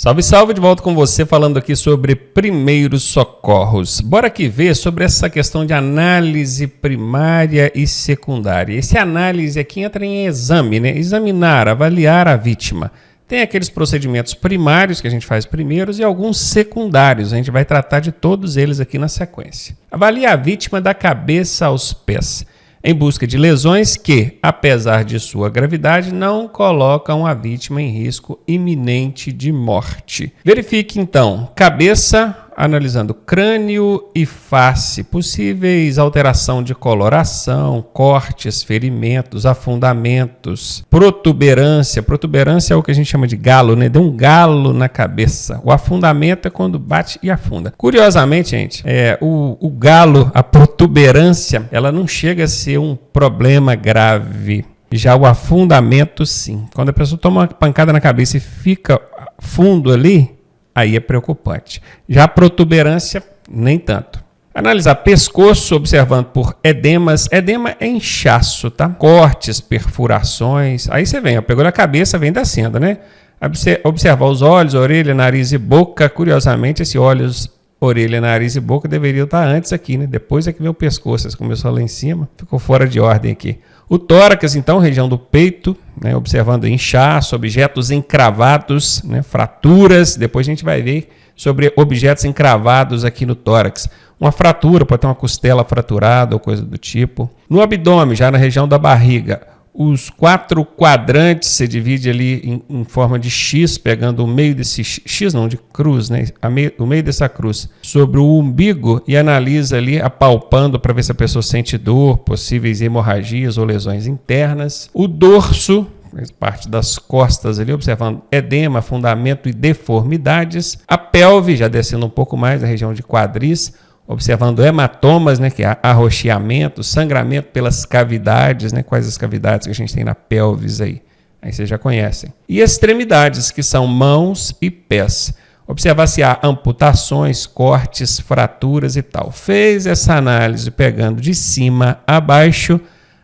Salve, salve, de volta com você falando aqui sobre primeiros socorros. Bora aqui ver sobre essa questão de análise primária e secundária. Esse análise aqui entra em exame, né? Examinar, avaliar a vítima. Tem aqueles procedimentos primários que a gente faz primeiros e alguns secundários. A gente vai tratar de todos eles aqui na sequência. Avalia a vítima da cabeça aos pés, em busca de lesões que, apesar de sua gravidade, não colocam a vítima em risco iminente de morte. Verifique, então, cabeça, analisando crânio e face, possíveis alteração de coloração, cortes, ferimentos, afundamentos, protuberância. Protuberância é o que a gente chama de galo, né? Deu um galo na cabeça. O afundamento é quando bate e afunda. Curiosamente, gente, o galo, a protuberância, ela não chega a ser um problema grave. Já o afundamento, sim. Quando a pessoa toma uma pancada na cabeça e fica fundo ali, aí é preocupante. Já a protuberância, nem tanto. Analisar pescoço, observando por edemas. Edema é inchaço, tá? Cortes, perfurações. Aí você vem, pegou na cabeça, vem descendo, né? Observar os olhos, orelha, nariz e boca. Curiosamente, esse olhos, orelha, nariz e boca deveriam estar antes aqui, né? Depois é que vem o pescoço. Você começou lá em cima, ficou fora de ordem aqui. O tórax, então, região do peito, né, observando inchaço, objetos encravados, né, fraturas. Depois a gente vai ver sobre objetos encravados aqui no tórax. Uma fratura, pode ter uma costela fraturada ou coisa do tipo. No abdômen, já na região da barriga, os 4 quadrantes se divide ali em forma de X, pegando o meio desse X, não, de cruz, né? O meio dessa cruz sobre o umbigo e analisa ali, apalpando para ver se a pessoa sente dor, possíveis hemorragias ou lesões internas. O dorso, parte das costas ali, observando edema, afundamento e deformidades. A pelve, já descendo um pouco mais na região de quadris, observando hematomas, né, que é arroxeamento, sangramento pelas cavidades, né, quais as cavidades que a gente tem na pelvis aí. Aí vocês já conhecem. E extremidades, que são mãos e pés. Observar se há amputações, cortes, fraturas e tal. Fez essa análise pegando de cima a baixo,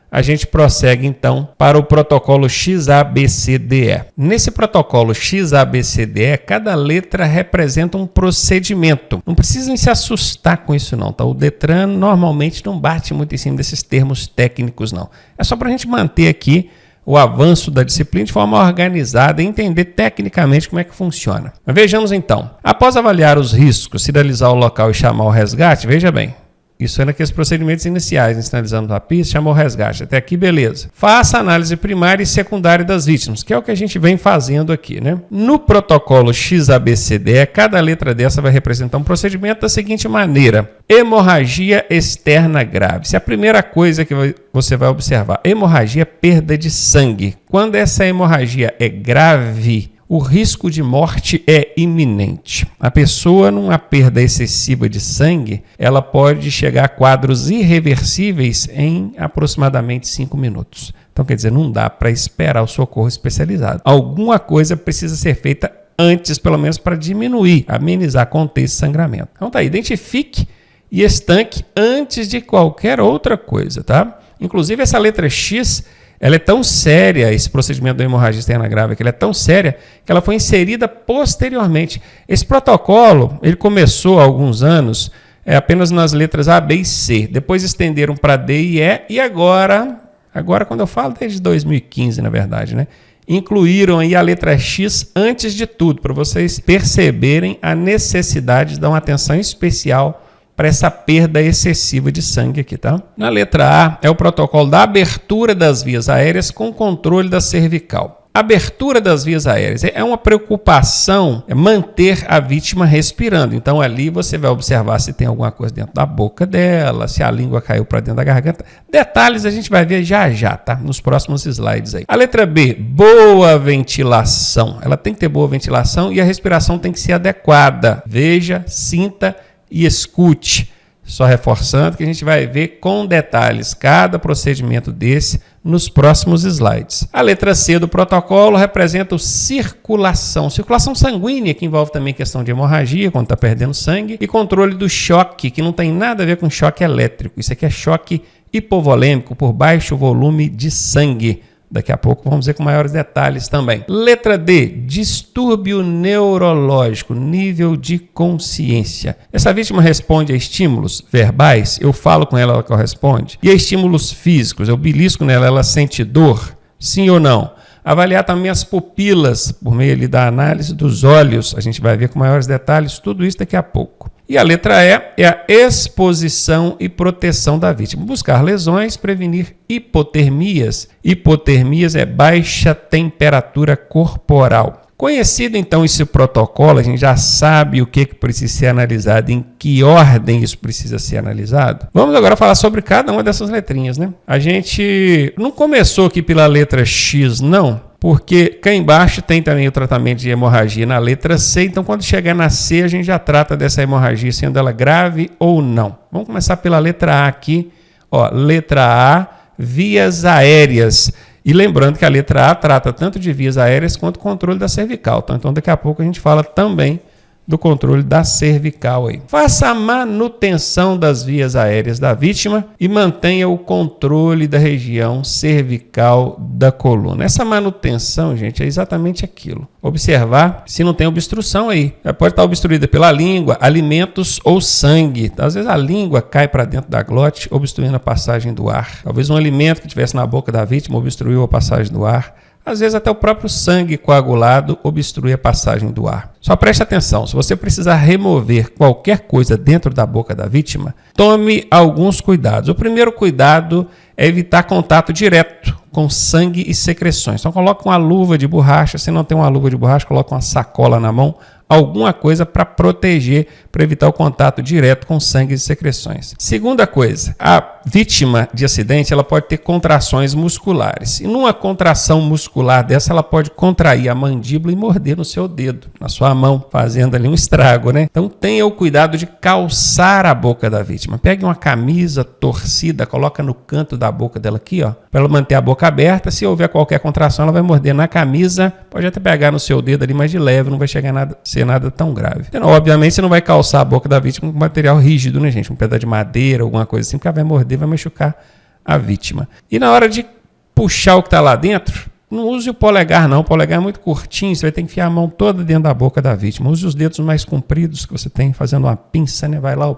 a gente prossegue, então, para o protocolo XABCDE. Nesse protocolo XABCDE, cada letra representa um procedimento. Não precisam se assustar com isso, não, tá? O Detran normalmente não bate muito em cima desses termos técnicos, não. É só para a gente manter aqui o avanço da disciplina de forma organizada e entender tecnicamente como é que funciona. Mas vejamos, então. Após avaliar os riscos, sinalizar o local e chamar o resgate, veja bem. Isso é naqueles procedimentos iniciais, sinalizando a pista, chamou o resgate. Até aqui, beleza. Faça a análise primária e secundária das vítimas, que é o que a gente vem fazendo aqui, né? No protocolo XABCDE, cada letra dessa vai representar um procedimento da seguinte maneira. Hemorragia externa grave. Se a primeira coisa que você vai observar, hemorragia, perda de sangue. Quando essa hemorragia é grave, o risco de morte é iminente. A pessoa, numa perda excessiva de sangue, ela pode chegar a quadros irreversíveis em aproximadamente 5 minutos. Então, quer dizer, não dá para esperar o socorro especializado. Alguma coisa precisa ser feita antes, pelo menos, para diminuir, amenizar, conter esse sangramento. Então, tá aí, identifique e estanque antes de qualquer outra coisa, tá? Inclusive, essa letra X, ela é tão séria, esse procedimento da hemorragia externa grave, que ela é tão séria que ela foi inserida posteriormente. Esse protocolo, ele começou há alguns anos apenas nas letras A, B e C. Depois estenderam para D e E e agora quando eu falo, desde 2015, na verdade, né? Incluíram aí a letra X antes de tudo, para vocês perceberem a necessidade de dar uma atenção especial para essa perda excessiva de sangue aqui, tá? Na letra A é o protocolo da abertura das vias aéreas com controle da cervical. Abertura das vias aéreas é uma preocupação manter a vítima respirando. Então ali você vai observar se tem alguma coisa dentro da boca dela, se a língua caiu para dentro da garganta. Detalhes a gente vai ver já, tá? Nos próximos slides aí. A letra B, boa ventilação. Ela tem que ter boa ventilação e a respiração tem que ser adequada. Veja, sinta e escute. Só reforçando que a gente vai ver com detalhes cada procedimento desse nos próximos slides. A letra C do protocolo representa o circulação sanguínea, que envolve também questão de hemorragia, quando está perdendo sangue, e controle do choque, que não tem nada a ver com choque elétrico. Isso aqui é choque hipovolêmico, por baixo volume de sangue. Daqui a pouco vamos ver com maiores detalhes também. Letra D, distúrbio neurológico, nível de consciência. Essa vítima responde a estímulos verbais, eu falo com ela, ela corresponde. E a estímulos físicos, eu belisco nela, ela sente dor? Sim ou não? Avaliar também as pupilas, por meio ali da análise dos olhos. A gente vai ver com maiores detalhes tudo isso daqui a pouco. E a letra E é a exposição e proteção da vítima. Buscar lesões, prevenir hipotermias. Hipotermias é baixa temperatura corporal. Conhecido então esse protocolo, a gente já sabe o que precisa ser analisado, em que ordem isso precisa ser analisado. Vamos agora falar sobre cada uma dessas letrinhas, né? A gente não começou aqui pela letra X, não, porque cá embaixo tem também o tratamento de hemorragia na letra C, então quando chegar na C a gente já trata dessa hemorragia, sendo ela grave ou não. Vamos começar pela letra A aqui. Ó, letra A, vias aéreas. E lembrando que a letra A trata tanto de vias aéreas quanto controle da cervical. Então daqui a pouco a gente fala também do controle da cervical aí. Faça a manutenção das vias aéreas da vítima e mantenha o controle da região cervical da coluna. Essa manutenção, gente, é exatamente aquilo. Observar se não tem obstrução aí. Ela pode estar obstruída pela língua, alimentos ou sangue. Às vezes a língua cai para dentro da glote, obstruindo a passagem do ar. Talvez um alimento que estivesse na boca da vítima obstruiu a passagem do ar. Às vezes até o próprio sangue coagulado obstrui a passagem do ar. Só preste atenção, se você precisar remover qualquer coisa dentro da boca da vítima, tome alguns cuidados. O primeiro cuidado é evitar contato direto com sangue e secreções. Então coloque uma luva de borracha, se não tem uma luva de borracha, coloque uma sacola na mão, alguma coisa para proteger, para evitar o contato direto com sangue e secreções. Segunda coisa, a vítima de acidente ela pode ter contrações musculares. E numa contração muscular dessa, ela pode contrair a mandíbula e morder no seu dedo, na sua mão, fazendo ali um estrago, né? Então tenha o cuidado de calçar a boca da vítima. Pegue uma camisa torcida, coloca no canto da boca dela aqui, ó, para ela manter a boca aberta. Se houver qualquer contração, ela vai morder na camisa, pode até pegar no seu dedo ali, mas de leve, não vai chegar nada, ser nada tão grave. Então, obviamente, você não vai calçar a boca da vítima com material rígido, né, gente? Um pedaço de madeira, alguma coisa assim, porque ela vai morder, vai machucar a vítima. E na hora de puxar o que está lá dentro, não use o polegar, não. O polegar é muito curtinho, você vai ter que enfiar a mão toda dentro da boca da vítima. Use os dedos mais compridos que você tem, fazendo uma pinça, né? Vai lá,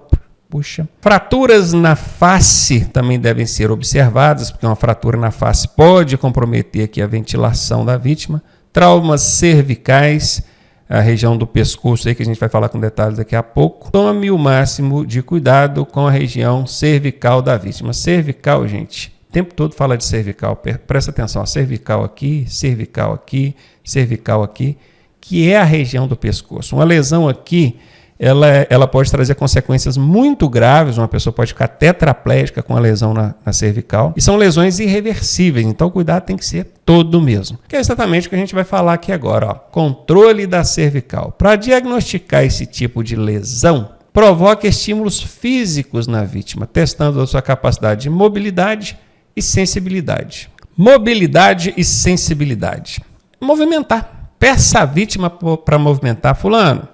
puxa. Fraturas na face também devem ser observadas, porque uma fratura na face pode comprometer aqui a ventilação da vítima. Traumas cervicais, a região do pescoço aí que a gente vai falar com detalhes daqui a pouco. Tome o máximo de cuidado com a região cervical da vítima. Cervical, gente, o tempo todo fala de cervical. Presta atenção, cervical aqui, cervical aqui, cervical aqui, que é a região do pescoço. Uma lesão aqui, ela pode trazer consequências muito graves. Uma pessoa pode ficar tetraplégica com a lesão na cervical. E são lesões irreversíveis, então o cuidado tem que ser todo mesmo. Que é exatamente o que a gente vai falar aqui agora. Ó. Controle da cervical. Para diagnosticar esse tipo de lesão, provoque estímulos físicos na vítima, testando a sua capacidade de mobilidade e sensibilidade. Mobilidade e sensibilidade. Movimentar. Peça a vítima para movimentar. Fulano,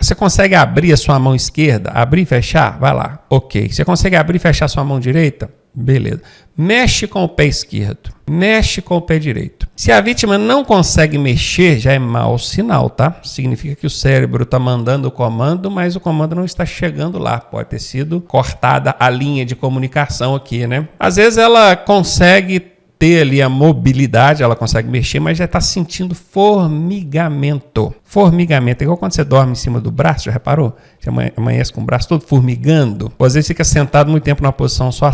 você consegue abrir a sua mão esquerda? Abrir e fechar? Vai lá. Ok. Você consegue abrir e fechar a sua mão direita? Beleza. Mexe com o pé esquerdo. Mexe com o pé direito. Se a vítima não consegue mexer, já é mau sinal, tá? Significa que o cérebro está mandando o comando, mas o comando não está chegando lá. Pode ter sido cortada a linha de comunicação aqui, né? Às vezes ela consegue ter ali a mobilidade, ela consegue mexer, mas já está sentindo formigamento. Formigamento é igual quando você dorme em cima do braço, já reparou? Você amanhece com o braço todo formigando. Ou às vezes fica sentado muito tempo numa posição, só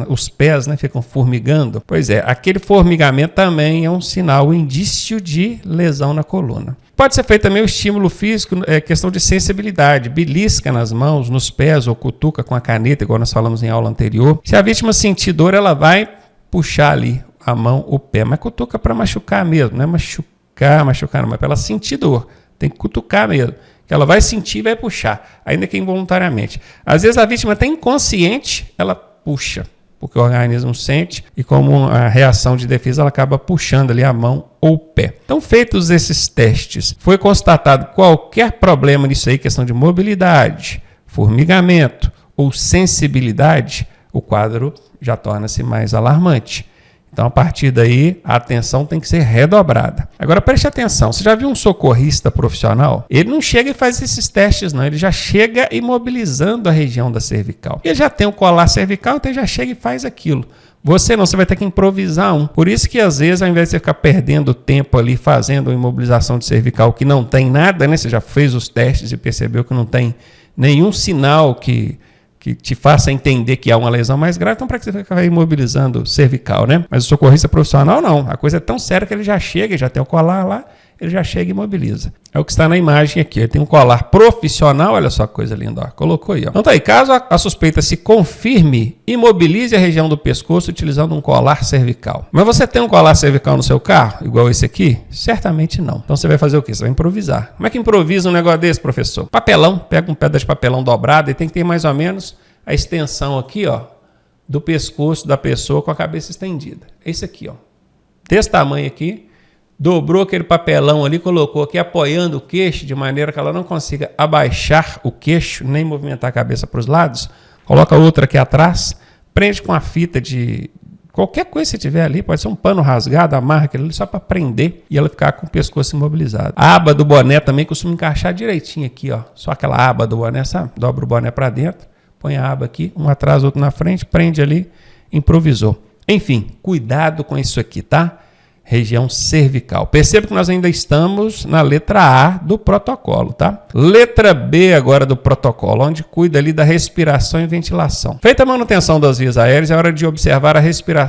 os pés, né, ficam formigando. Pois é, aquele formigamento também é um sinal, um indício de lesão na coluna. Pode ser feito também o estímulo físico, questão de sensibilidade. Belisca nas mãos, nos pés ou cutuca com a caneta, igual nós falamos em aula anterior. Se a vítima sentir dor, ela vai puxar ali a mão, o pé, mas cutuca para machucar mesmo, não é machucar não, mas para ela sentir dor, tem que cutucar mesmo, que ela vai sentir e vai puxar, ainda que involuntariamente. Às vezes a vítima está inconsciente, ela puxa, porque o organismo sente e como a reação de defesa ela acaba puxando ali a mão ou o pé. Então, feitos esses testes, foi constatado qualquer problema nisso aí, questão de mobilidade, formigamento ou sensibilidade, o quadro já torna-se mais alarmante. Então, a partir daí, a atenção tem que ser redobrada. Agora, preste atenção. Você já viu um socorrista profissional? Ele não chega e faz esses testes, não. Ele já chega imobilizando a região da cervical. Ele já tem um colar cervical, então ele já chega e faz aquilo. Você não, você vai ter que improvisar um. Por isso que, às vezes, ao invés de você ficar perdendo tempo ali fazendo uma imobilização de cervical que não tem nada, né? Você já fez os testes e percebeu que não tem nenhum sinal que te faça entender que há uma lesão mais grave, então para que você ficar imobilizando cervical, né? Mas o socorrista profissional não, a coisa é tão séria que ele já chega, já tem o colar lá, ele já chega e imobiliza. É o que está na imagem aqui, ele tem um colar profissional, olha só que coisa linda, ó. Colocou aí, ó. Então tá aí, caso a suspeita se confirme, imobilize a região do pescoço utilizando um colar cervical. Mas você tem um colar cervical no seu carro, igual esse aqui? Certamente não. Então você vai fazer o quê? Você vai improvisar. Como é que improvisa um negócio desse, professor? Papelão, pega um pedaço de papelão dobrado e tem que ter mais ou menos a extensão aqui, ó, do pescoço da pessoa com a cabeça estendida. Esse aqui, ó. Desse tamanho aqui. Dobrou aquele papelão ali, colocou aqui apoiando o queixo, de maneira que ela não consiga abaixar o queixo, nem movimentar a cabeça para os lados. Coloca outra aqui atrás, prende com a fita de qualquer coisa que você tiver ali, pode ser um pano rasgado, amarra aquilo ali só para prender e ela ficar com o pescoço imobilizado. A aba do boné também costuma encaixar direitinho aqui, ó. Só aquela aba do boné, sabe? Dobra o boné para dentro, põe a aba aqui, um atrás, outro na frente, prende ali, improvisou. Enfim, cuidado com isso aqui, tá? Região cervical. Perceba que nós ainda estamos na letra A do protocolo, tá? Letra B agora do protocolo, onde cuida ali da respiração e ventilação. Feita a manutenção das vias aéreas, é hora de observar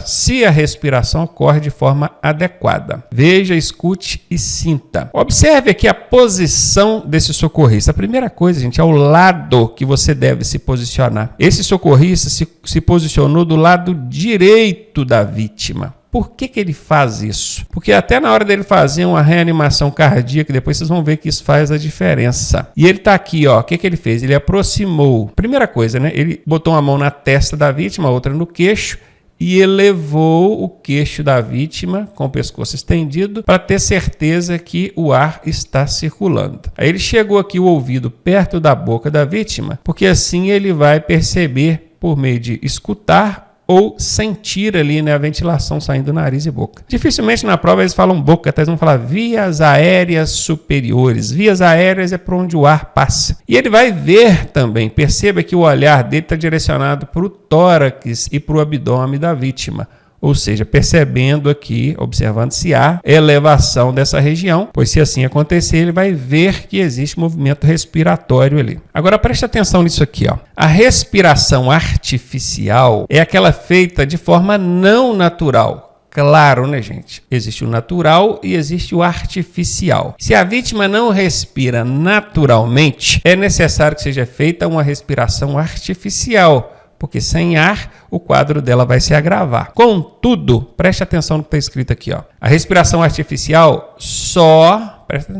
se a respiração ocorre de forma adequada. Veja, escute e sinta. Observe aqui a posição desse socorrista. A primeira coisa, gente, é o lado que você deve se posicionar. Esse socorrista se posicionou do lado direito da vítima. Por que ele faz isso? Porque até na hora dele fazer uma reanimação cardíaca, depois vocês vão ver que isso faz a diferença. E ele está aqui, ó. O que ele fez? Ele aproximou. Primeira coisa, né? Ele botou uma mão na testa da vítima, outra no queixo, e elevou o queixo da vítima com o pescoço estendido para ter certeza que o ar está circulando. Aí ele chegou aqui o ouvido perto da boca da vítima, porque assim ele vai perceber por meio de escutar ou sentir ali, né, a ventilação saindo do nariz e boca. Dificilmente na prova eles falam boca, eles vão falar vias aéreas superiores. Vias aéreas é por onde o ar passa. E ele vai ver também, perceba que o olhar dele está direcionado para o tórax e para o abdômen da vítima. Ou seja, percebendo aqui, observando se há elevação dessa região, pois se assim acontecer, ele vai ver que existe movimento respiratório ali. Agora preste atenção nisso aqui, ó. A respiração artificial é aquela feita de forma não natural. Claro, né, gente? Existe o natural e existe o artificial. Se a vítima não respira naturalmente, é necessário que seja feita uma respiração artificial, porque sem ar o quadro dela vai se agravar. Contudo, preste atenção no que está escrito aqui, ó. A respiração artificial preste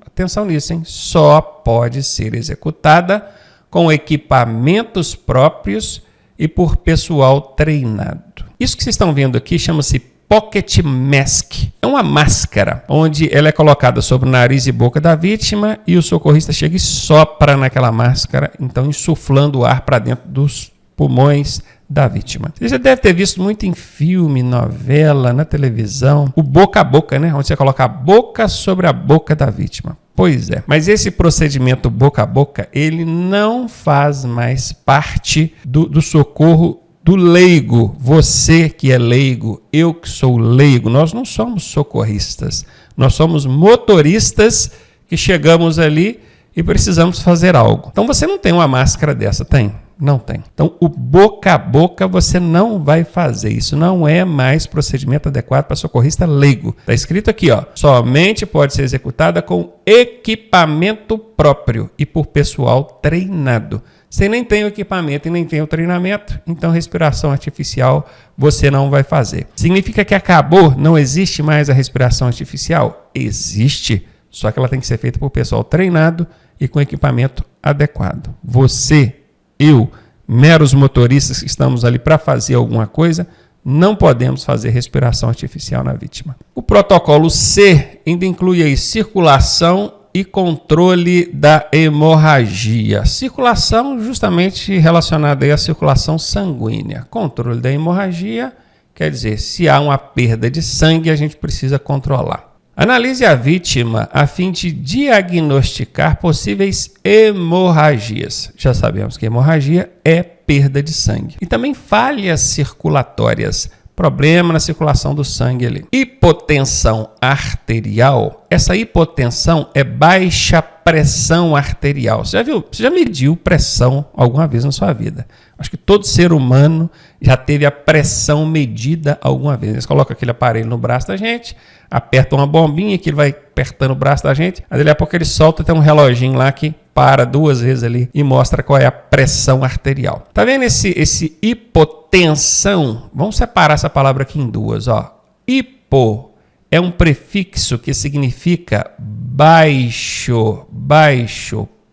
atenção nisso, hein? Só pode ser executada com equipamentos próprios e por pessoal treinado. Isso que vocês estão vendo aqui chama-se Pocket Mask. É uma máscara onde ela é colocada sobre o nariz e boca da vítima e o socorrista chega e sopra naquela máscara, então insuflando o ar para dentro dos pulmões da vítima. Você já deve ter visto muito em filme, novela, na televisão, o boca a boca, né? Onde você coloca a boca sobre a boca da vítima. Pois é, mas esse procedimento boca a boca, ele não faz mais parte do socorro do leigo. Você que é leigo, eu que sou leigo, nós não somos socorristas, nós somos motoristas que chegamos ali e precisamos fazer algo. Então você não tem uma máscara dessa, tem? Não tem. Então, o boca a boca você não vai fazer. Isso não é mais procedimento adequado para socorrista leigo. Está escrito aqui, ó. Somente pode ser executada com equipamento próprio e por pessoal treinado. Você nem tem o equipamento e nem tem o treinamento, então respiração artificial você não vai fazer. Significa que acabou? Não existe mais a respiração artificial? Existe, só que ela tem que ser feita por pessoal treinado e com equipamento adequado. Você, eu, meros motoristas que estamos ali para fazer alguma coisa, não podemos fazer respiração artificial na vítima. O protocolo C ainda inclui aí circulação e controle da hemorragia. Circulação justamente relacionada aí à circulação sanguínea. Controle da hemorragia Quer dizer, se há uma perda de sangue, a gente precisa controlar. Analise a vítima a fim de diagnosticar possíveis hemorragias. Já sabemos que hemorragia é perda de sangue. E também falhas circulatórias, problema na circulação do sangue ali. Hipotensão arterial. Essa hipotensão é baixa pressão arterial. Você já viu? Você já mediu pressão alguma vez na sua vida? Acho que todo ser humano já teve a pressão medida alguma vez. Eles colocam aquele aparelho no braço da gente, apertam uma bombinha que ele vai apertando o braço da gente, aí daqui a pouco ele solta, tem um reloginho lá que para 2 vezes ali e mostra qual é a pressão arterial. Tá vendo esse hipotensão? Vamos separar essa palavra aqui em duas, ó. Hipo é um prefixo que significa baixo,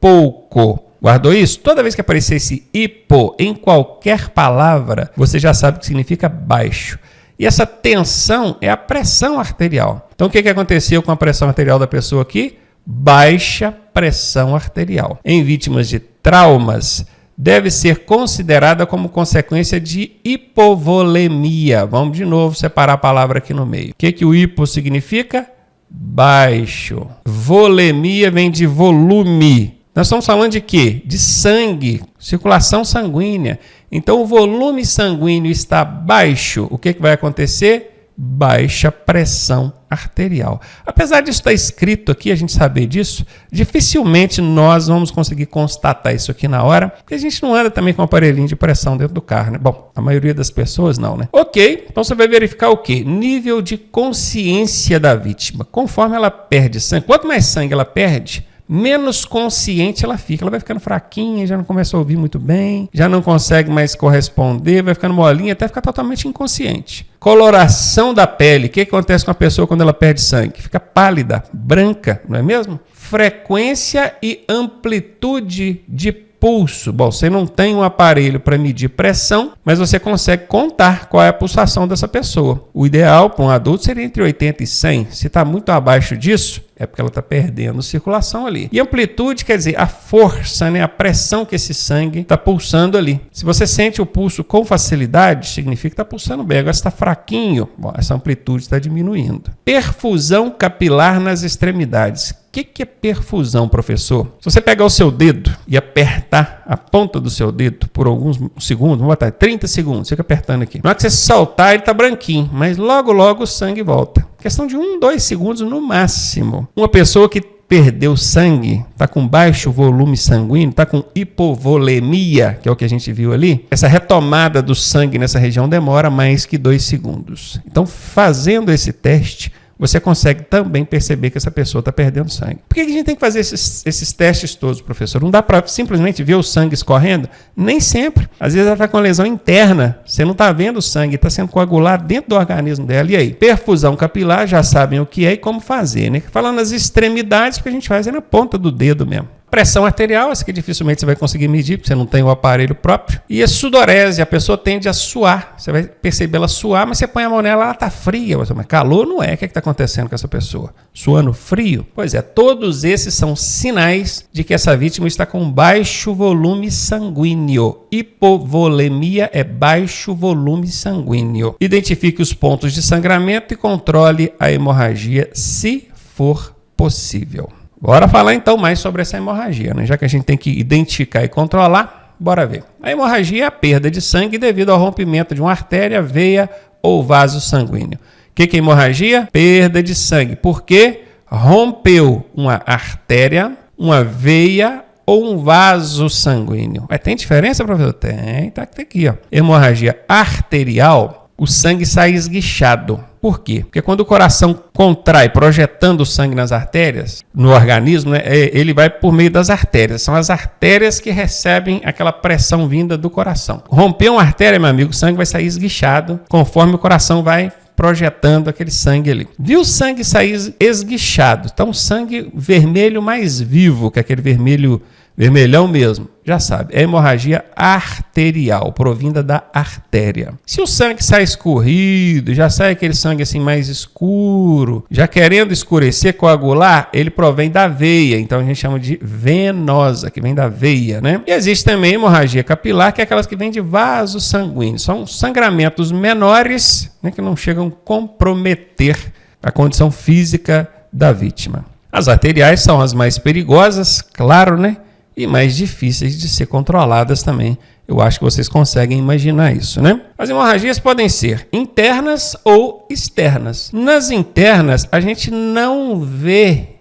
pouco. Guardou isso? Toda vez que aparecer esse hipo em qualquer palavra, você já sabe que significa baixo. E essa tensão é a pressão arterial. Então, o que aconteceu com a pressão arterial da pessoa aqui? Baixa pressão arterial. Em vítimas de traumas, deve ser considerada como consequência de hipovolemia. Vamos de novo separar a palavra aqui no meio. O que o hipo significa? Baixo. Volemia vem de volume. Nós estamos falando de quê? De sangue, circulação sanguínea. Então, o volume sanguíneo está baixo. O que vai acontecer? Baixa pressão arterial. Apesar disso estar escrito aqui, a gente saber disso, dificilmente nós vamos conseguir constatar isso aqui na hora, porque a gente não anda também com um aparelhinho de pressão dentro do carro, né? Bom, a maioria das pessoas não, né? Ok, então você vai verificar o quê? Nível de consciência da vítima. Conforme ela perde sangue, quanto mais sangue ela perde, menos consciente ela fica. Ela vai ficando fraquinha, já não começa a ouvir muito bem, já não consegue mais corresponder, vai ficando molinha, até ficar totalmente inconsciente. Coloração da pele. O que acontece com a pessoa quando ela perde sangue? Fica pálida, branca, não é mesmo? Frequência e amplitude de pulso. Bom, você não tem um aparelho para medir pressão, mas você consegue contar qual é a pulsação dessa pessoa. O ideal para um adulto seria entre 80 e 100. Se está muito abaixo disso, é porque ela está perdendo circulação ali. E amplitude quer dizer a força, né? A pressão que esse sangue está pulsando ali. Se você sente o pulso com facilidade, significa que está pulsando bem. Agora, se está fraquinho, bom, essa amplitude está diminuindo. Perfusão capilar nas extremidades. O que é perfusão, professor? Se você pegar o seu dedo e apertar a ponta do seu dedo por alguns segundos, vamos botar 30 segundos, fica apertando aqui. Na hora que você soltar, ele está branquinho, mas logo o sangue volta. Questão de 1, 2 segundos no máximo. Uma pessoa que perdeu sangue, está com baixo volume sanguíneo, está com hipovolemia, que é o que a gente viu ali, essa retomada do sangue nessa região demora mais que 2 segundos. Então, fazendo esse teste, você consegue também perceber que essa pessoa está perdendo sangue. Por que a gente tem que fazer esses testes todos, professor? Não dá para simplesmente ver o sangue escorrendo? Nem sempre. Às vezes ela está com uma lesão interna, você não está vendo o sangue, está sendo coagulado dentro do organismo dela. E aí? Perfusão capilar, já sabem o que é e como fazer, né? Falando nas extremidades, o que a gente faz é na ponta do dedo mesmo. Pressão arterial, essa que dificilmente você vai conseguir medir, porque você não tem o aparelho próprio. E a sudorese, a pessoa tende a suar. Você vai perceber ela suar, mas você põe a mão nela, ela está fria. Mas calor não é. O que está acontecendo com essa pessoa? Suando frio? Pois é, todos esses são sinais de que essa vítima está com baixo volume sanguíneo. Hipovolemia é baixo volume sanguíneo. Identifique os pontos de sangramento e controle a hemorragia, se for possível. Bora falar então mais sobre essa hemorragia, né? Já que a gente tem que identificar e controlar, bora ver. A hemorragia é a perda de sangue devido ao rompimento de uma artéria, veia ou vaso sanguíneo. O que é hemorragia? Perda de sangue. Por quê? Rompeu uma artéria, uma veia ou um vaso sanguíneo. Mas tem diferença, professor? Tem, tá aqui, ó. Hemorragia arterial, o sangue sai esguichado. Por quê? Porque quando o coração contrai, projetando o sangue nas artérias, no organismo, né, ele vai por meio das artérias. São as artérias que recebem aquela pressão vinda do coração. Rompeu uma artéria, meu amigo, o sangue vai sair esguichado conforme o coração vai projetando aquele sangue ali. Viu o sangue sair esguichado? Então, sangue vermelho mais vivo, que é aquele vermelho vermelhão mesmo, já sabe, é hemorragia arterial, provinda da artéria. Se o sangue sai escorrido, já sai aquele sangue assim mais escuro, já querendo escurecer, coagular, ele provém da veia, então a gente chama de venosa, que vem da veia, né? E existe também hemorragia capilar, que é aquelas que vêm de vasos sanguíneos, são sangramentos menores, né, que não chegam a comprometer a condição física da vítima. As arteriais são as mais perigosas, claro, né? E mais difíceis de ser controladas também. Eu acho que vocês conseguem imaginar isso, né? As hemorragias podem ser internas ou externas. Nas internas, a gente não vê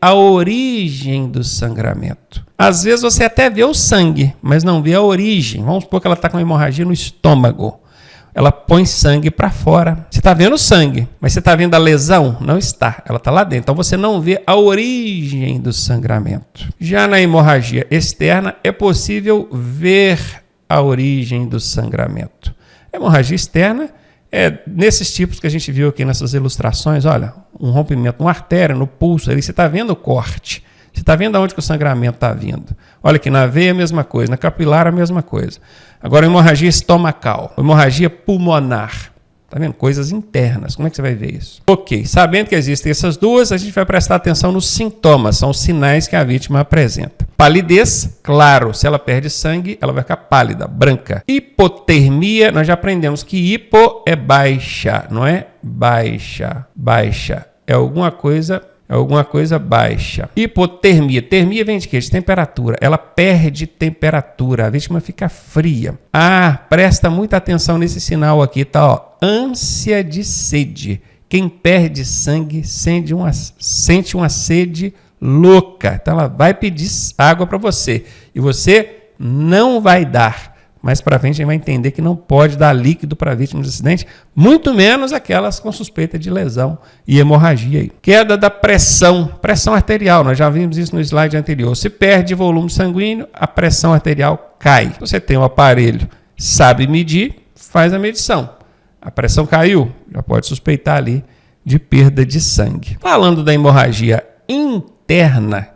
a origem do sangramento. Às vezes você até vê o sangue, mas não vê a origem. Vamos supor que ela está com hemorragia no estômago. Ela põe sangue para fora. Você está vendo o sangue, mas você está vendo a lesão? Não está, ela está lá dentro. Então você não vê a origem do sangramento. Já na hemorragia externa, é possível ver a origem do sangramento. A hemorragia externa é nesses tipos que a gente viu aqui nessas ilustrações. Olha, um rompimento, uma artéria no pulso, ali você está vendo o corte. Você está vendo aonde que o sangramento está vindo. Olha aqui, na veia a mesma coisa, na capilar a mesma coisa. Agora, hemorragia estomacal, hemorragia pulmonar. Está vendo? Coisas internas. Como é que você vai ver isso? Ok, sabendo que existem essas duas, a gente vai prestar atenção nos sintomas, são os sinais que a vítima apresenta. Palidez, claro, se ela perde sangue, ela vai ficar pálida, branca. Hipotermia, nós já aprendemos que hipo é baixa, não é baixa, baixa. É alguma coisa baixa. Hipotermia. Termia vem de quê? De temperatura. Ela perde temperatura. A vítima fica fria. Presta muita atenção nesse sinal aqui, tá? Ó. Ânsia de sede. Quem perde sangue sente uma sede louca. Então ela vai pedir água para você. E você não vai dar. Mais para frente a gente vai entender que não pode dar líquido para a vítima de acidente, muito menos aquelas com suspeita de lesão e hemorragia. Queda da pressão arterial, nós já vimos isso no slide anterior. Se perde volume sanguíneo, a pressão arterial cai. Você tem um aparelho, sabe medir, faz a medição. A pressão caiu, já pode suspeitar ali de perda de sangue. Falando da hemorragia interna,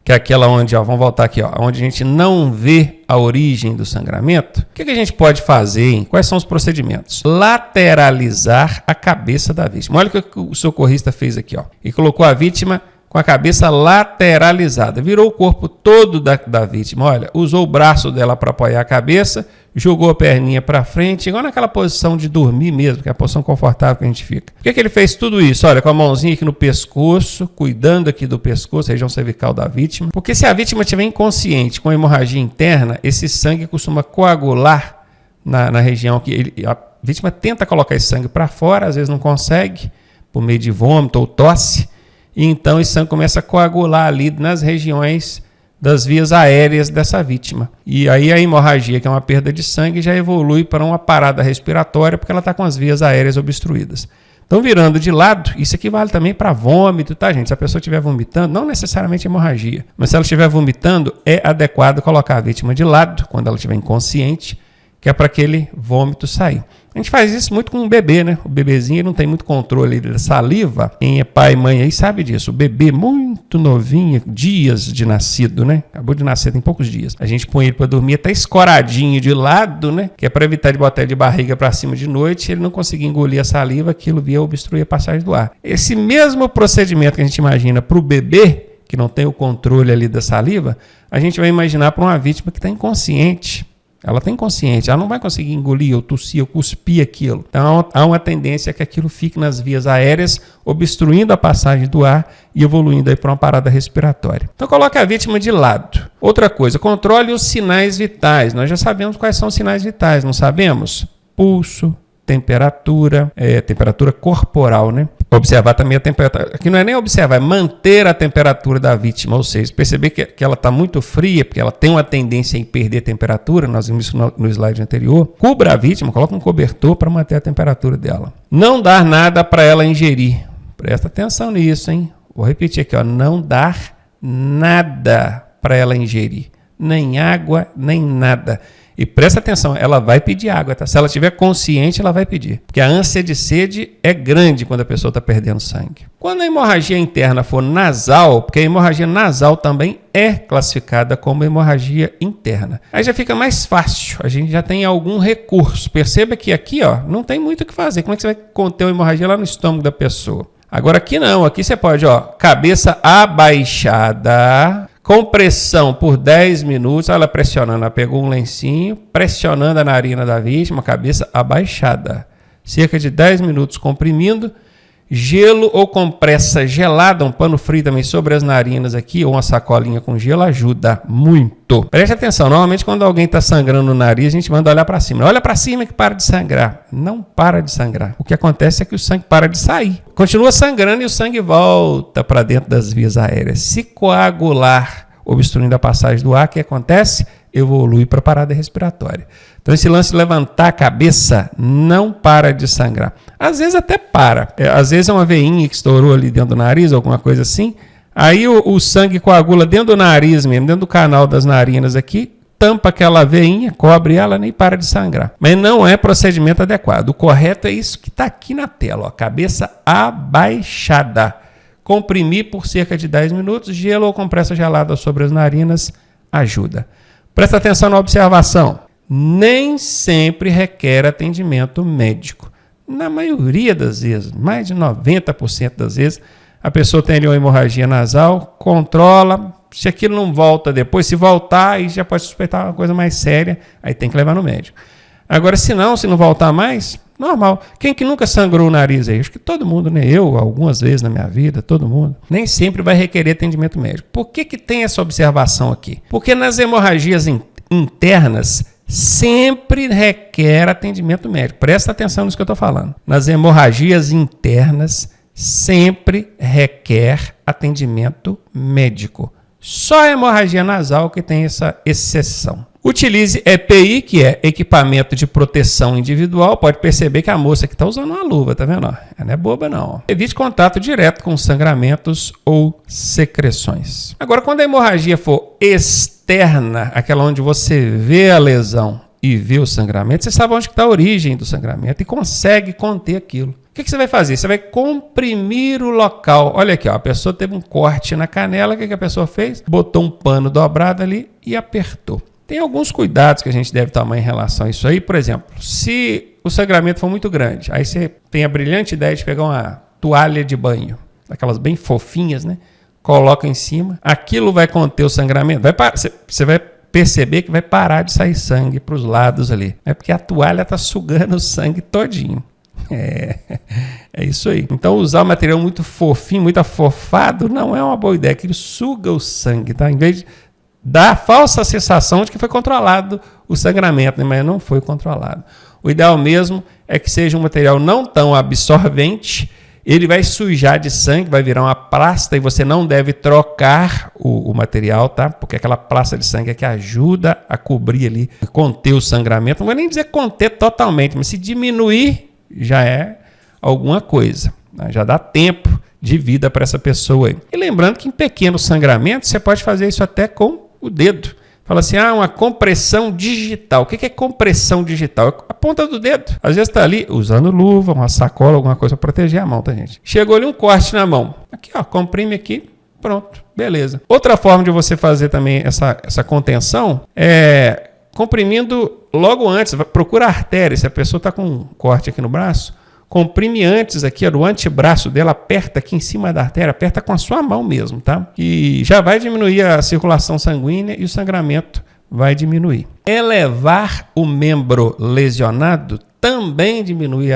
que é aquela onde, vamos voltar aqui, onde a gente não vê a origem do sangramento, o que a gente pode fazer, hein? Quais são os procedimentos? Lateralizar a cabeça da vítima. Olha o que o socorrista fez aqui, e colocou a vítima com a cabeça lateralizada, virou o corpo todo da vítima, olha, usou o braço dela para apoiar a cabeça, jogou a perninha para frente, igual naquela posição de dormir mesmo, que é a posição confortável que a gente fica. Por que ele fez tudo isso? Olha, com a mãozinha aqui no pescoço, cuidando aqui do pescoço, região cervical da vítima, porque se a vítima estiver inconsciente com hemorragia interna, esse sangue costuma coagular na região que a vítima tenta colocar esse sangue para fora, às vezes não consegue, por meio de vômito ou tosse, e então esse sangue começa a coagular ali nas regiões das vias aéreas dessa vítima. E aí a hemorragia, que é uma perda de sangue, já evolui para uma parada respiratória, porque ela está com as vias aéreas obstruídas. Então, virando de lado, isso aqui vale também para vômito, tá, gente? Se a pessoa estiver vomitando, não necessariamente hemorragia, mas se ela estiver vomitando, é adequado colocar a vítima de lado, quando ela estiver inconsciente, que é para aquele vômito sair. A gente faz isso muito com o bebê, né? O bebezinho não tem muito controle da saliva. Quem é pai e mãe aí sabe disso. O bebê muito novinho, dias de nascido, né? Acabou de nascer, tem poucos dias. A gente põe ele para dormir até escoradinho de lado, né? Que é para evitar de botar ele de barriga para cima de noite, ele não conseguir engolir a saliva, aquilo via obstruir a passagem do ar. Esse mesmo procedimento que a gente imagina para o bebê, que não tem o controle ali da saliva, a gente vai imaginar para uma vítima que está inconsciente. Ela está inconsciente, ela não vai conseguir engolir ou tossir ou cuspir aquilo. Então há uma tendência que aquilo fique nas vias aéreas, obstruindo a passagem do ar e evoluindo aí para uma parada respiratória. Então coloque a vítima de lado. Outra coisa, controle os sinais vitais. Nós já sabemos quais são os sinais vitais, não sabemos? Pulso, temperatura, temperatura corporal, né? Observar também a temperatura. Aqui não é nem observar, é manter a temperatura da vítima, ou seja, perceber que ela está muito fria, porque ela tem uma tendência em perder temperatura, nós vimos isso no slide anterior. Cubra a vítima, coloca um cobertor para manter a temperatura dela. Não dar nada para ela ingerir. Presta atenção nisso, hein? Vou repetir aqui, não dar nada para ela ingerir. Nem água, nem nada. E presta atenção, ela vai pedir água, tá? Se ela estiver consciente, ela vai pedir. Porque a ânsia de sede é grande quando a pessoa está perdendo sangue. Quando a hemorragia interna for nasal, porque a hemorragia nasal também é classificada como hemorragia interna. Aí já fica mais fácil, a gente já tem algum recurso. Perceba que aqui, ó, não tem muito o que fazer. Como é que você vai conter a hemorragia lá no estômago da pessoa? Agora aqui não, aqui você pode, ó, cabeça abaixada, compressão por 10 minutos, ela pressionando, ela pegou um lencinho, pressionando a narina da vítima, cabeça abaixada. Cerca de 10 minutos comprimindo, gelo ou compressa gelada, um pano frio também sobre as narinas aqui, ou uma sacolinha com gelo, ajuda muito. Preste atenção, normalmente quando alguém está sangrando no nariz, a gente manda olhar para cima. Olha para cima que para de sangrar. Não para de sangrar. O que acontece é que o sangue para de sair. Continua sangrando e o sangue volta para dentro das vias aéreas. Se coagular, obstruindo a passagem do ar, o que acontece? Evolui para a parada respiratória. Então, esse lance de levantar a cabeça não para de sangrar. Às vezes até para. Às vezes é uma veinha que estourou ali dentro do nariz, alguma coisa assim. Aí o sangue coagula dentro do nariz mesmo, dentro do canal das narinas aqui, tampa aquela veinha, cobre ela, nem para de sangrar. Mas não é procedimento adequado. O correto é isso que está aqui na tela, ó, cabeça abaixada. Comprimir por cerca de 10 minutos, gelo ou compressa gelada sobre as narinas ajuda. Presta atenção na observação. Nem sempre requer atendimento médico. Na maioria das vezes, mais de 90% das vezes, a pessoa tem ali uma hemorragia nasal, controla, se aquilo não volta depois, se voltar, aí já pode suspeitar uma coisa mais séria, aí tem que levar no médico. Agora, se não voltar mais, normal. Quem que nunca sangrou o nariz aí? Acho que todo mundo, né? Eu, algumas vezes na minha vida, todo mundo. Nem sempre vai requerer atendimento médico. Por que tem essa observação aqui? Porque nas hemorragias internas, sempre requer atendimento médico. Presta atenção nisso que eu estou falando. Nas hemorragias internas, sempre requer atendimento médico. Só a hemorragia nasal que tem essa exceção. Utilize EPI, que é equipamento de proteção individual. Pode perceber que a moça aqui está usando uma luva, tá vendo? Ela não é boba, não. Evite contato direto com sangramentos ou secreções. Agora, quando a hemorragia for externa, aquela onde você vê a lesão e vê o sangramento, você sabe onde está a origem do sangramento e consegue conter aquilo. O que você vai fazer? Você vai comprimir o local. Olha aqui, ó, a pessoa teve um corte na canela. O que a pessoa fez? Botou um pano dobrado ali e apertou. Tem alguns cuidados que a gente deve tomar em relação a isso aí. Por exemplo, se o sangramento for muito grande, aí você tem a brilhante ideia de pegar uma toalha de banho, aquelas bem fofinhas, né? Coloca em cima. Aquilo vai conter o sangramento. Você vai perceber que vai parar de sair sangue para os lados ali. É porque a toalha está sugando o sangue todinho. É isso aí. Então, usar um material muito fofinho, muito afofado, não é uma boa ideia, que ele suga o sangue, tá? Em vez de dar a falsa sensação de que foi controlado o sangramento, né? Mas não foi controlado. O ideal mesmo é que seja um material não tão absorvente, ele vai sujar de sangue, vai virar uma plasta e você não deve trocar o material, tá? Porque aquela plasta de sangue é que ajuda a cobrir ali, conter o sangramento. Não vou nem dizer conter totalmente, mas se diminuir, já é alguma coisa, né? Já dá tempo de vida para essa pessoa aí. E lembrando que em pequenos sangramentos você pode fazer isso até com o dedo. Fala assim, uma compressão digital. O que é compressão digital? A ponta do dedo. Às vezes está ali usando luva, uma sacola, alguma coisa para proteger a mão, tá, gente? Chegou ali um corte na mão. Aqui, ó, comprime aqui, pronto, beleza. Outra forma de você fazer também essa contenção é comprimindo logo antes. Procura a artéria. Se a pessoa está com um corte aqui no braço, comprime antes aqui, ó, do antebraço dela, aperta aqui em cima da artéria, aperta com a sua mão mesmo, tá? E já vai diminuir a circulação sanguínea e o sangramento vai diminuir. Elevar o membro lesionado também diminui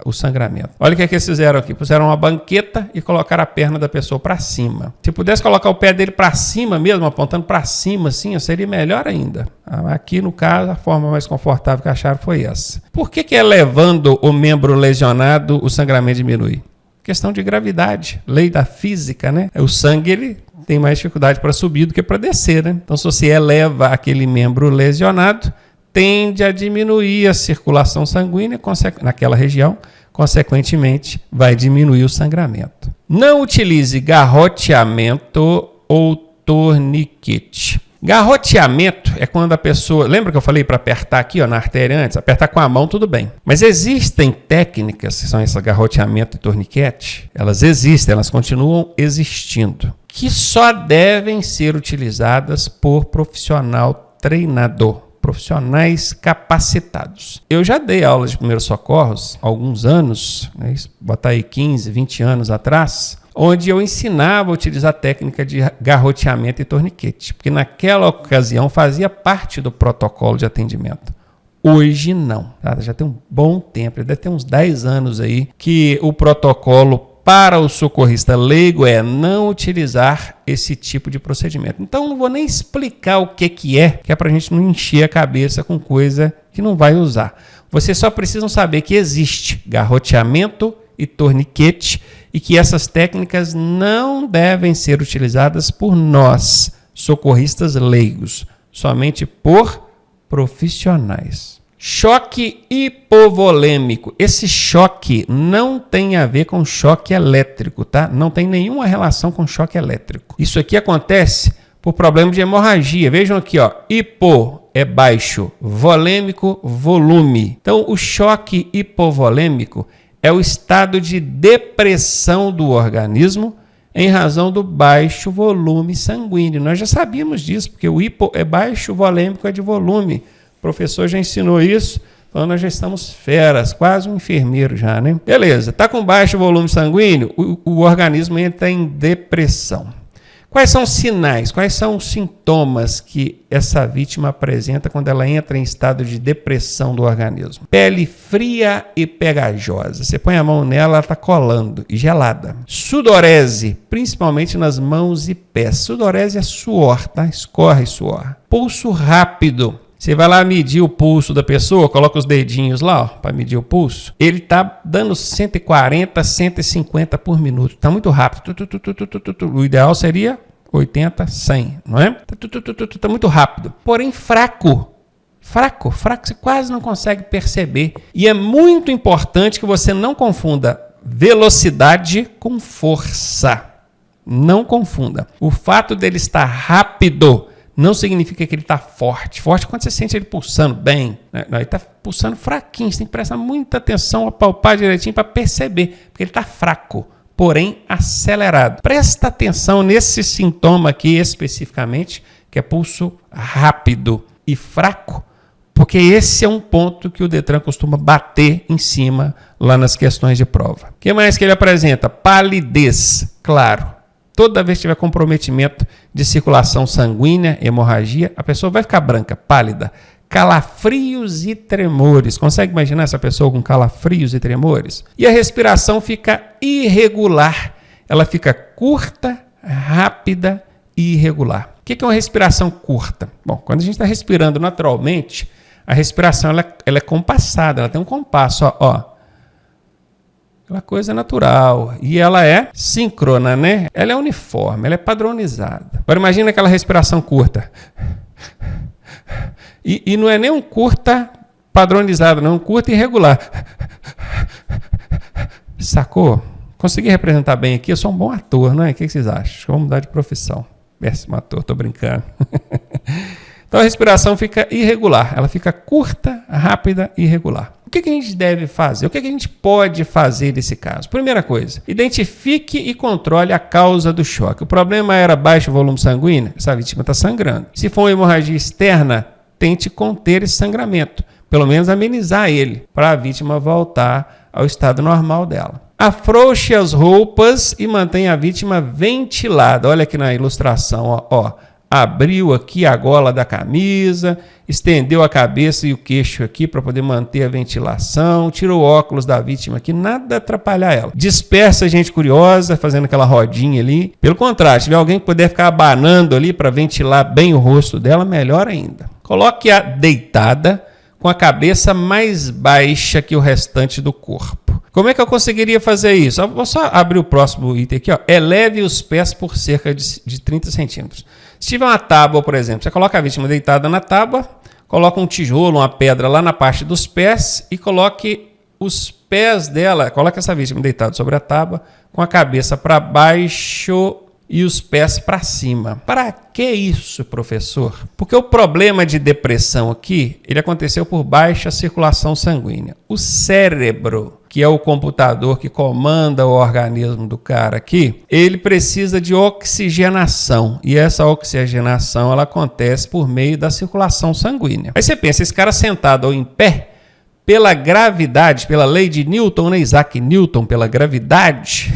o sangramento. Olha o que eles fizeram aqui. Puseram uma banqueta e colocaram a perna da pessoa para cima. Se pudesse colocar o pé dele para cima mesmo, apontando para cima, assim, seria melhor ainda. Aqui, no caso, a forma mais confortável que acharam foi essa. Por que elevando o membro lesionado, o sangramento diminui? Questão de gravidade, lei da física, né? O sangue, ele tem mais dificuldade para subir do que para descer, né? Então, se você eleva aquele membro lesionado, tende a diminuir a circulação sanguínea naquela região, consequentemente, vai diminuir o sangramento. Não utilize garroteamento ou torniquete. Garroteamento é quando a pessoa... Lembra que eu falei para apertar aqui ó, na artéria antes? Apertar com a mão, tudo bem. Mas existem técnicas, que são esse garroteamento e torniquete, elas existem, elas continuam existindo, que só devem ser utilizadas por profissional treinador, profissionais capacitados. Eu já dei aulas de primeiros socorros há alguns anos, né, botar aí 15, 20 anos atrás, onde eu ensinava a utilizar a técnica de garroteamento e torniquete, porque naquela ocasião fazia parte do protocolo de atendimento. Hoje não, tá? Já tem um bom tempo, deve ter uns 10 anos aí, que o protocolo para o socorrista leigo é não utilizar esse tipo de procedimento. Então não vou nem explicar o que é para a gente não encher a cabeça com coisa que não vai usar. Vocês só precisam saber que existe garroteamento e torniquete e que essas técnicas não devem ser utilizadas por nós, socorristas leigos, somente por profissionais. Choque hipovolêmico. Esse choque não tem a ver com choque elétrico, tá? Não tem nenhuma relação com choque elétrico. Isso aqui acontece por problema de hemorragia. Vejam aqui, ó, hipo é baixo, volêmico, volume. Então, o choque hipovolêmico é o estado de depressão do organismo em razão do baixo volume sanguíneo. Nós já sabíamos disso, porque o hipo é baixo, o volêmico é de volume. O professor já ensinou isso, então nós já estamos feras, quase um enfermeiro já, né? Beleza, está com baixo volume sanguíneo, o organismo entra em depressão. Quais são os sinais, quais são os sintomas que essa vítima apresenta quando ela entra em estado de depressão do organismo? Pele fria e pegajosa. Você põe a mão nela, ela está colando e gelada. Sudorese, principalmente nas mãos e pés. Sudorese é suor, tá? Escorre suor. Pulso rápido. Você vai lá medir o pulso da pessoa, coloca os dedinhos lá para medir o pulso. Ele está dando 140, 150 por minuto. Está muito rápido. O ideal seria 80, 100, não é? Está muito rápido. Porém, fraco. Fraco, você quase não consegue perceber. E é muito importante que você não confunda velocidade com força. Não confunda. O fato dele estar rápido não significa que ele está forte. Forte quando você sente ele pulsando bem. Né? Ele está pulsando fraquinho. Você tem que prestar muita atenção, apalpar direitinho para perceber. Porque ele está fraco, porém acelerado. Presta atenção nesse sintoma aqui especificamente, que é pulso rápido e fraco. Porque esse é um ponto que o Detran costuma bater em cima lá nas questões de prova. O que mais que ele apresenta? Palidez, claro. Toda vez que tiver comprometimento de circulação sanguínea, hemorragia, a pessoa vai ficar branca, pálida. Calafrios e tremores. Consegue imaginar essa pessoa com calafrios e tremores? E a respiração fica irregular. Ela fica curta, rápida e irregular. O que é uma respiração curta? Bom, quando a gente está respirando naturalmente, a respiração ela é compassada, ela tem um compasso, ó. Aquela coisa natural. E ela é síncrona, né? Ela é uniforme, ela é padronizada. Agora imagina aquela respiração curta. E não é nem um curta padronizado, não, um curta irregular. Sacou? Consegui representar bem aqui, eu sou um bom ator, não é? O que vocês acham? Acho que eu vou mudar de profissão. Péssimo ator, tô brincando. Então a respiração fica irregular, ela fica curta, rápida e irregular. O que a gente deve fazer? O que a gente pode fazer nesse caso? Primeira coisa, identifique e controle a causa do choque. O problema era baixo volume sanguíneo, essa vítima está sangrando. Se for uma hemorragia externa, tente conter esse sangramento, pelo menos amenizar ele, para a vítima voltar ao estado normal dela. Afrouxe as roupas e mantenha a vítima ventilada. Olha aqui na ilustração, ó. Abriu aqui a gola da camisa, estendeu a cabeça e o queixo aqui para poder manter a ventilação, tirou o óculos da vítima aqui, nada atrapalhar ela. Dispersa a gente curiosa, fazendo aquela rodinha ali. Pelo contrário, se tiver alguém que puder ficar abanando ali para ventilar bem o rosto dela, melhor ainda. Coloque-a deitada com a cabeça mais baixa que o restante do corpo. Como é que eu conseguiria fazer isso? Eu vou só abrir o próximo item aqui, ó. Eleve os pés por cerca de 30 centímetros. Se tiver uma tábua, por exemplo, você coloca a vítima deitada na tábua, coloca um tijolo, uma pedra lá na parte dos pés e coloque os pés dela, coloca essa vítima deitada sobre a tábua com a cabeça para baixo e os pés para cima. Para que isso, professor? Porque o problema de depressão aqui, ele aconteceu por baixa circulação sanguínea. O cérebro, que é o computador que comanda o organismo do cara aqui, ele precisa de oxigenação. E essa oxigenação, ela acontece por meio da circulação sanguínea. Aí você pensa, esse cara sentado ou em pé, pela gravidade, pela lei de Newton, né? Isaac Newton, pela gravidade,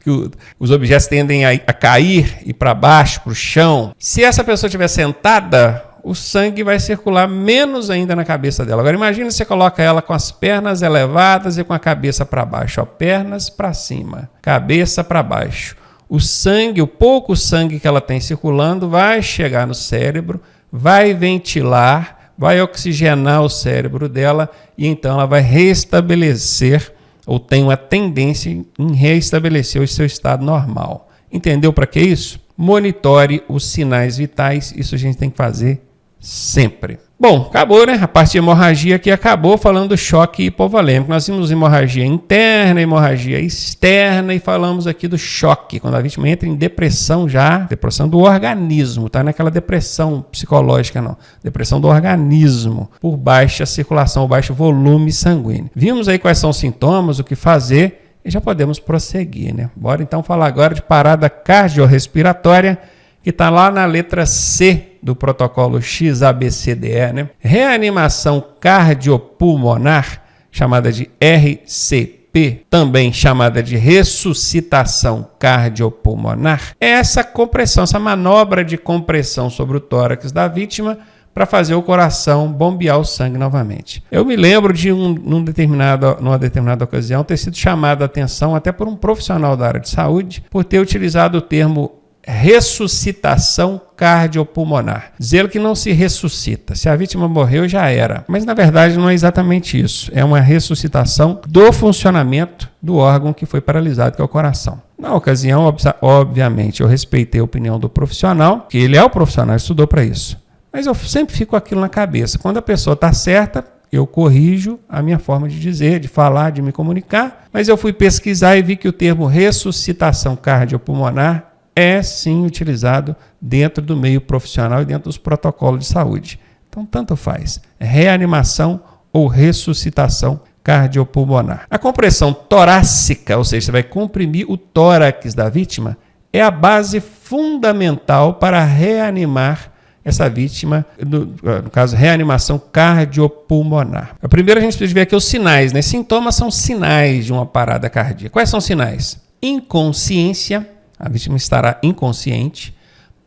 que os objetos tendem a cair e para baixo, para o chão. Se essa pessoa estiver sentada, o sangue vai circular menos ainda na cabeça dela. Agora imagina se você coloca ela com as pernas elevadas e com a cabeça para baixo. Ó, pernas para cima, cabeça para baixo. O sangue, o pouco sangue que ela tem circulando vai chegar no cérebro, vai ventilar, vai oxigenar o cérebro dela e então ela vai restabelecer, ou tem uma tendência em restabelecer o seu estado normal. Entendeu para que isso? Monitore os sinais vitais, isso a gente tem que fazer sempre. Bom, acabou, né? A parte de hemorragia aqui acabou falando do choque hipovolêmico. Nós vimos hemorragia interna, hemorragia externa e falamos aqui do choque, quando a vítima entra em depressão já, depressão do organismo, tá? Não é aquela depressão psicológica não, depressão do organismo, por baixa circulação, ou baixo volume sanguíneo. Vimos aí quais são os sintomas, o que fazer e já podemos prosseguir, né? Bora então falar agora de parada cardiorrespiratória, que está lá na letra C do protocolo XABCDE, né? Reanimação cardiopulmonar, chamada de RCP, também chamada de ressuscitação cardiopulmonar, é essa compressão, essa manobra de compressão sobre o tórax da vítima para fazer o coração bombear o sangue novamente. Eu me lembro de numa determinada ocasião ter sido chamado a atenção até por um profissional da área de saúde por ter utilizado o termo ressuscitação cardiopulmonar. Dizendo que não se ressuscita. Se a vítima morreu, já era. Mas, na verdade, não é exatamente isso. É uma ressuscitação do funcionamento do órgão que foi paralisado, que é o coração. Na ocasião, obviamente, eu respeitei a opinião do profissional, que ele é o profissional, estudou para isso. Mas eu sempre fico com aquilo na cabeça. Quando a pessoa está certa, eu corrijo a minha forma de dizer, de falar, de me comunicar. Mas eu fui pesquisar e vi que o termo ressuscitação cardiopulmonar é sim utilizado dentro do meio profissional e dentro dos protocolos de saúde. Então, tanto faz. Reanimação ou ressuscitação cardiopulmonar. A compressão torácica, ou seja, você vai comprimir o tórax da vítima, é a base fundamental para reanimar essa vítima, no caso, reanimação cardiopulmonar. Primeiro a gente precisa ver aqui os sinais, né? Sintomas são sinais de uma parada cardíaca. Quais são os sinais? Inconsciência. A vítima estará inconsciente,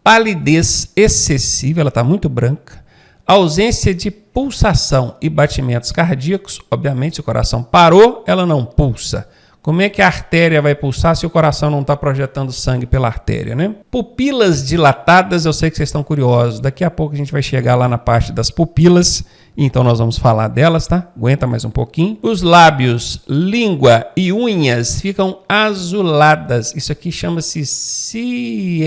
palidez excessiva, ela está muito branca, ausência de pulsação e batimentos cardíacos, obviamente se o coração parou, ela não pulsa. Como é que a artéria vai pulsar se o coração não está projetando sangue pela artéria, né? Pupilas dilatadas, eu sei que vocês estão curiosos, daqui a pouco a gente vai chegar lá na parte das pupilas, então nós vamos falar delas, tá? Aguenta mais um pouquinho. Os lábios, língua e unhas ficam azuladas. Isso aqui chama-se cianose,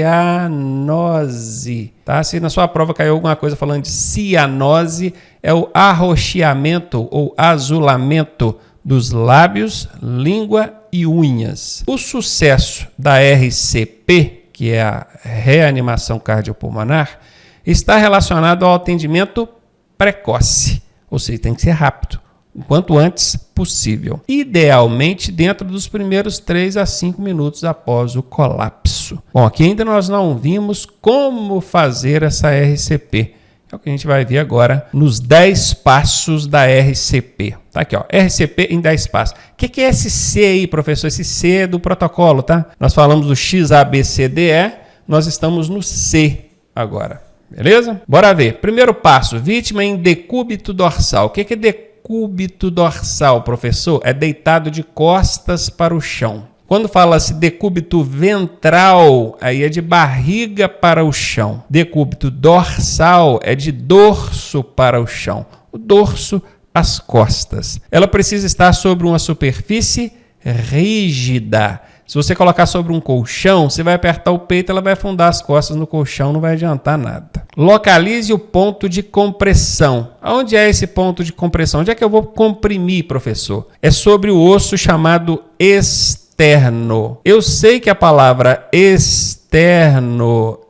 tá? Se na sua prova caiu alguma coisa falando de cianose, é o arroxeamento ou azulamento dos lábios, língua e unhas. O sucesso da RCP, que é a reanimação cardiopulmonar, está relacionado ao atendimento precoce, ou seja, tem que ser rápido, o quanto antes possível. Idealmente dentro dos primeiros 3 a 5 minutos após o colapso. Bom, aqui ainda nós não vimos como fazer essa RCP. É o que a gente vai ver agora nos 10 passos da RCP. Tá aqui, ó, RCP em 10 passos. O que é esse C aí, professor? Esse C é do protocolo, tá? Nós falamos do XABCDE, nós estamos no C agora. Beleza? Bora ver. Primeiro passo, vítima em decúbito dorsal. O que é decúbito dorsal, professor? É deitado de costas para o chão. Quando fala-se decúbito ventral, aí é de barriga para o chão. Decúbito dorsal é de dorso para o chão. O dorso, as costas. Ela precisa estar sobre uma superfície rígida. Se você colocar sobre um colchão, você vai apertar o peito, ela vai afundar as costas no colchão, não vai adiantar nada. Localize o ponto de compressão. Onde é esse ponto de compressão? Onde é que eu vou comprimir, professor? É sobre o osso chamado externo. Eu sei que a palavra externo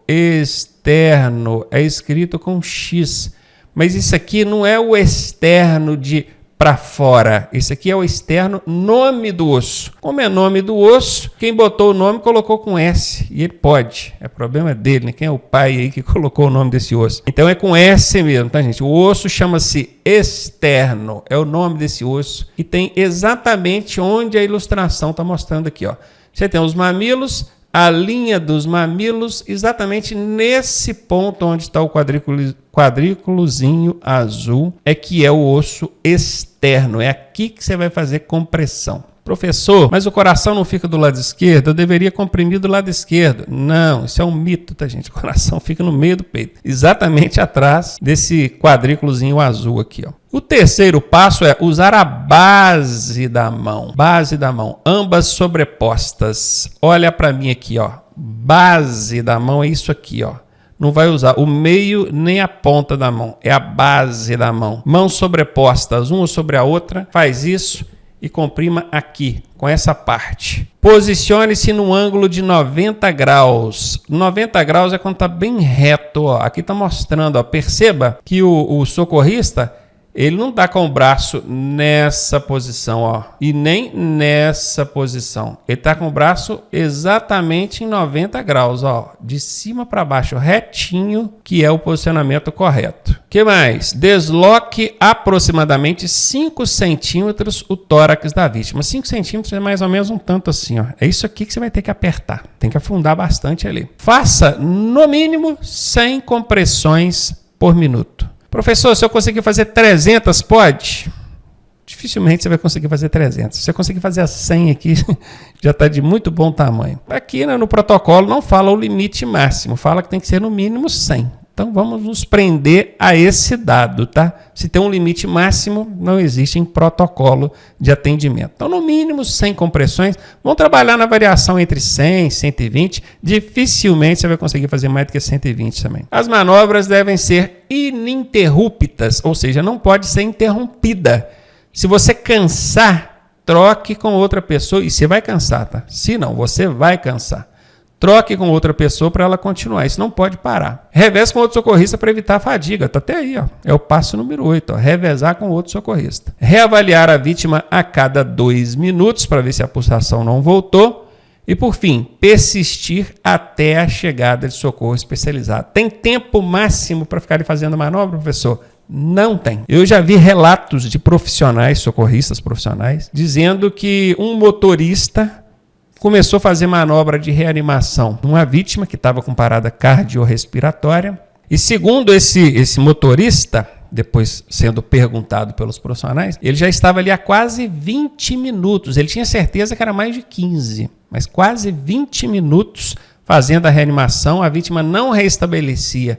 externo é escrito com X, mas isso aqui não é o externo de para fora, esse aqui é o externo nome do osso. Como é nome do osso, quem botou o nome colocou com S, e ele pode, é problema dele, né? Quem é o pai aí que colocou o nome desse osso? Então é com S mesmo, tá, gente? O osso chama-se externo, é o nome desse osso, e tem exatamente onde a ilustração está mostrando aqui, ó. Você tem os mamilos, a linha dos mamilos, exatamente nesse ponto onde está o quadrículozinho azul, é que é o osso externo. É aqui que você vai fazer compressão. Professor, mas o coração não fica do lado esquerdo? Eu deveria comprimir do lado esquerdo. Não, isso é um mito, tá, gente? O coração fica no meio do peito, exatamente atrás desse quadrículozinho azul aqui, ó. O terceiro passo é usar a base da mão, ambas sobrepostas. Olha para mim aqui, ó. Base da mão é isso aqui, ó. Não vai usar o meio nem a ponta da mão, é a base da mão. Mãos sobrepostas, uma sobre a outra, faz isso e comprima aqui, com essa parte. Posicione-se no ângulo de 90 graus. 90 graus é quando está bem reto, ó. Aqui está mostrando, ó. Perceba que o socorrista, ele não está com o braço nessa posição, ó, e nem nessa posição. Ele está com o braço exatamente em 90 graus, ó, de cima para baixo, retinho, que é o posicionamento correto. O que mais? Desloque aproximadamente 5 centímetros o tórax da vítima. 5 centímetros é mais ou menos um tanto assim, ó. É isso aqui que você vai ter que apertar. Tem que afundar bastante ali. Faça, no mínimo, 100 compressões por minuto. Professor, se eu conseguir fazer 300, pode? Dificilmente você vai conseguir fazer 300. Se você conseguir fazer as 100 aqui, já está de muito bom tamanho. Aqui, né, no protocolo não fala o limite máximo, fala que tem que ser no mínimo 100. Então vamos nos prender a esse dado, tá? Se tem um limite máximo, não existe em protocolo de atendimento. Então, no mínimo 100 compressões. Vamos trabalhar na variação entre 100 e 120. Dificilmente você vai conseguir fazer mais do que 120 também. As manobras devem ser ininterruptas, ou seja, não pode ser interrompida. Se você cansar, troque com outra pessoa. E você vai cansar, tá? Se não, você vai cansar. Troque com outra pessoa para ela continuar. Isso não pode parar. Reveze com outro socorrista para evitar a fadiga. Está até aí, ó. É o passo número 8. Ó. Revezar com outro socorrista. Reavaliar a vítima a cada 2 minutos para ver se a pulsação não voltou. E, por fim, persistir até a chegada de socorro especializado. Tem tempo máximo para ficar fazendo a manobra, professor? Não tem. Eu já vi relatos de profissionais, socorristas profissionais, dizendo que um motorista começou a fazer manobra de reanimação numa vítima que estava com parada cardiorrespiratória. E segundo esse motorista, depois sendo perguntado pelos profissionais, ele já estava ali há quase 20 minutos. Ele tinha certeza que era mais de 15, mas quase 20 minutos fazendo a reanimação. A vítima não restabelecia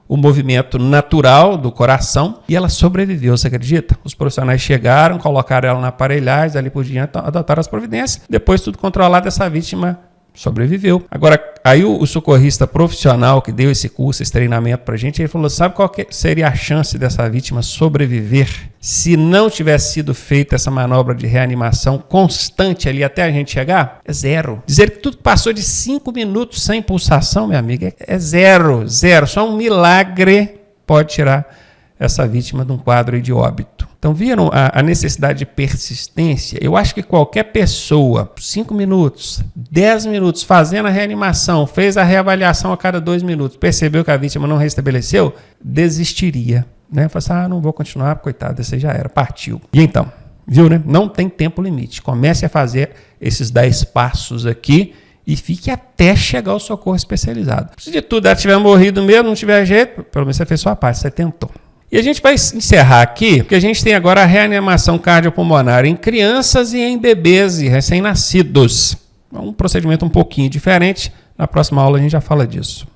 o movimento natural do coração e ela sobreviveu, você acredita? Os profissionais chegaram, colocaram ela na aparelhagem, ali por diante, adotaram as providências. Depois, tudo controlado, essa vítima sobreviveu. Agora, aí o socorrista profissional que deu esse curso, esse treinamento pra gente, ele falou, sabe qual que seria a chance dessa vítima sobreviver se não tivesse sido feita essa manobra de reanimação constante ali até a gente chegar? É zero. Dizer que tudo passou de 5 minutos sem pulsação, minha amiga, é zero. Só um milagre pode tirar essa vítima de um quadro de óbito. Então, viram a necessidade de persistência? Eu acho que qualquer pessoa, 5 minutos, 10 minutos, fazendo a reanimação, fez a reavaliação a cada 2 minutos, percebeu que a vítima não restabeleceu, desistiria. Né? Fala assim, não vou continuar, coitado, esse já era, partiu. E então, viu, né? Não tem tempo limite. Comece a fazer esses 10 passos aqui e fique até chegar ao socorro especializado. Se de tudo ela tiver morrido mesmo, não tiver jeito, pelo menos você fez sua parte, você tentou. E a gente vai encerrar aqui, porque a gente tem agora a reanimação cardiopulmonar em crianças e em bebês e recém-nascidos. É um procedimento um pouquinho diferente. Na próxima aula a gente já fala disso.